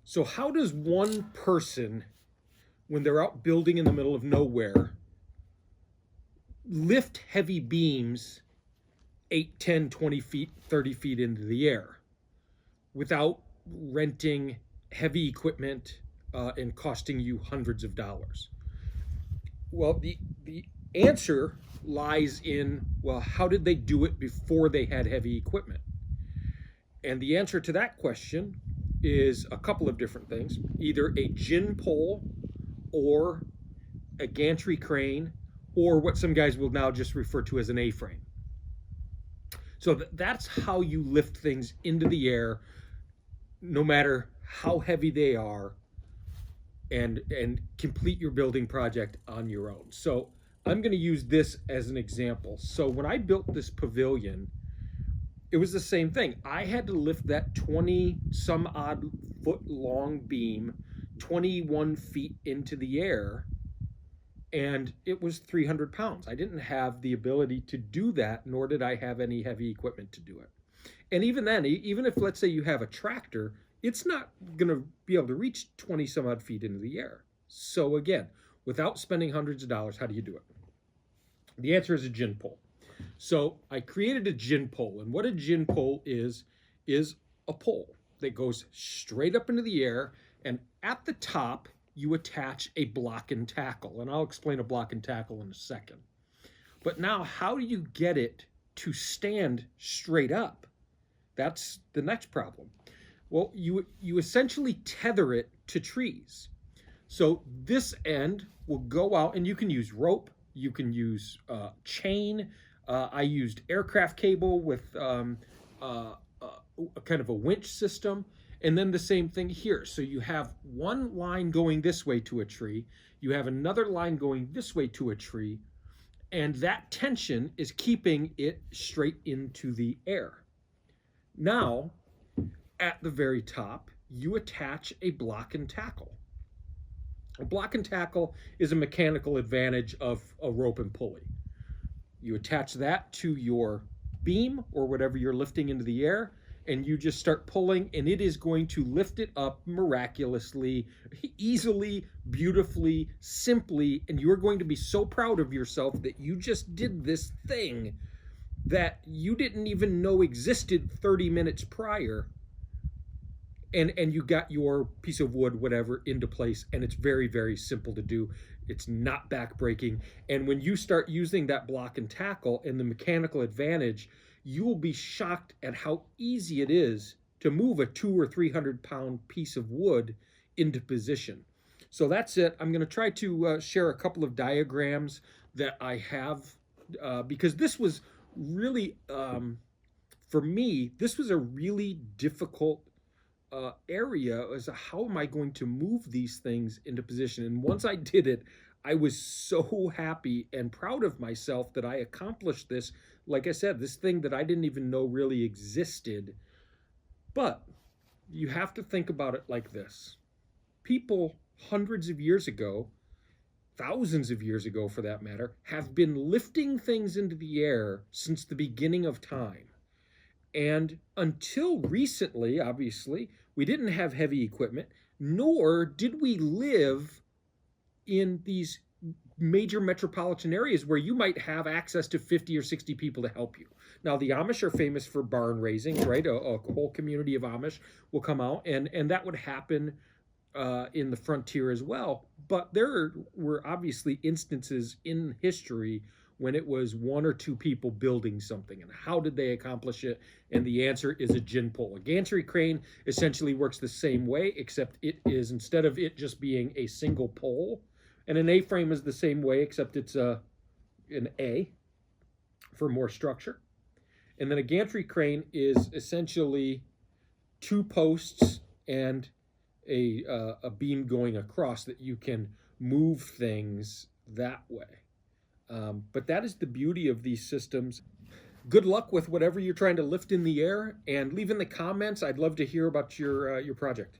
So how does one person, when they're out building in the middle of nowhere, lift heavy beams 8, 10, 20 feet, 30 feet into the air without renting heavy equipment and costing you hundreds of dollars? Well, the answer lies in, well, how did they do it before they had heavy equipment? And the answer to that question is a couple of different things: either a gin pole or a gantry crane, or what some guys will now just refer to as an A-frame. So that's how you lift things into the air, no matter how heavy they are, and complete your building project on your own. So I'm going to use this as an example. So when I built this pavilion, it was the same thing. I had to lift that 20 some odd foot long beam 21 feet into the air, and it was 300 pounds. I didn't have the ability to do that, nor did I have any heavy equipment to do it. And even then, even if, let's say, you have a tractor, it's not going to be able to reach 20 some odd feet into the air. So again, without spending hundreds of dollars, how do you do it? The answer is a gin pole. So I created a gin pole, and what a gin pole is a pole that goes straight up into the air, and at the top you attach a block and tackle, and I'll explain a block and tackle in a second. But now, how do you get it to stand straight up? That's the next problem. Well, you essentially tether it to trees. So this end will go out, and you can use rope, you can use chain. I used aircraft cable with kind of a winch system. And then the same thing here. So you have one line going this way to a tree, you have another line going this way to a tree, and that tension is keeping it straight into the air. Now, at the very top, you attach a block and tackle. A block and tackle is a mechanical advantage of a rope and pulley. You attach that to your beam or whatever you're lifting into the air, and you just start pulling, and it is going to lift it up miraculously, easily, beautifully, simply, and you're going to be so proud of yourself that you just did this thing that you didn't even know existed 30 minutes prior, and you got your piece of wood, whatever, into place, and it's very, very simple to do. It's not backbreaking, and when you start using that block and tackle and the mechanical advantage, you will be shocked at how easy it is to move a 200 or 300 pound piece of wood into position. So that's it. I'm going to try to share a couple of diagrams that I have, because this was really, for me, this was a really difficult area as how am I going to move these things into position. And once I did it, I was so happy and proud of myself that I accomplished this. Like I said, this thing that I didn't even know really existed. But you have to think about it like this. People hundreds of years ago, thousands of years ago for that matter, have been lifting things into the air since the beginning of time. And until recently, obviously, we didn't have heavy equipment, nor did we live in these major metropolitan areas where you might have access to 50 or 60 people to help you. Now, the Amish are famous for barn raising, right? A whole community of Amish will come out, and that would happen in the frontier as well. But there were obviously instances in history when it was one or two people building something. And how did they accomplish it? And the answer is a gin pole. A gantry crane essentially works the same way, except it is, instead of it just being a single pole, and an A-frame is the same way, except it's an A for more structure. And then a gantry crane is essentially two posts and a beam going across that you can move things that way. But that is the beauty of these systems. Good luck with whatever you're trying to lift in the air, and leave in the comments. I'd love to hear about your project.